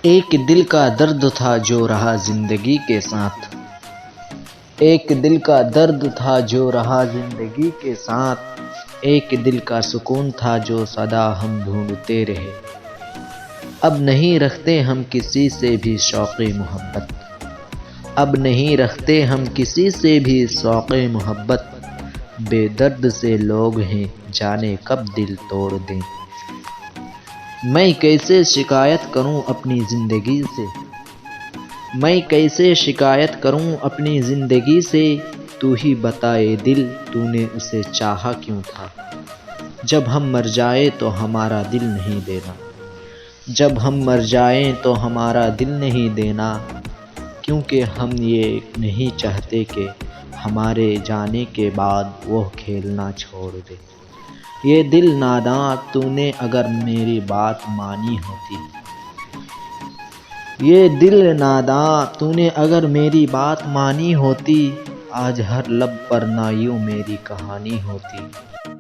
ایک دل کا درد تھا جو رہا زندگی کے ساتھ، ایک دل کا درد تھا جو رہا زندگی کے ساتھ، ایک دل کا سکون تھا جو سدا ہم ڈھونڈتے رہے۔ اب نہیں رکھتے ہم کسی سے بھی شوق محبت، اب نہیں رکھتے ہم کسی سے بھی شوق محبت، بے درد سے لوگ ہیں جانے کب دل توڑ دیں۔ میں کیسے شکایت کروں اپنی زندگی سے، میں کیسے شکایت کروں اپنی زندگی سے، تو ہی بتائے دل تو نے اسے چاہا کیوں تھا۔ جب ہم مر جائیں تو ہمارا دل نہیں دینا، جب ہم مر جائیں تو ہمارا دل نہیں دینا، کیونکہ ہم یہ نہیں چاہتے کہ ہمارے جانے کے بعد وہ کھیلنا چھوڑ دے۔ یہ دل ناداں تو نے اگر میری بات مانی ہوتی، یہ دل ناداں تو نے اگر میری بات مانی ہوتی، آج ہر لب پر نہ یوں میری کہانی ہوتی۔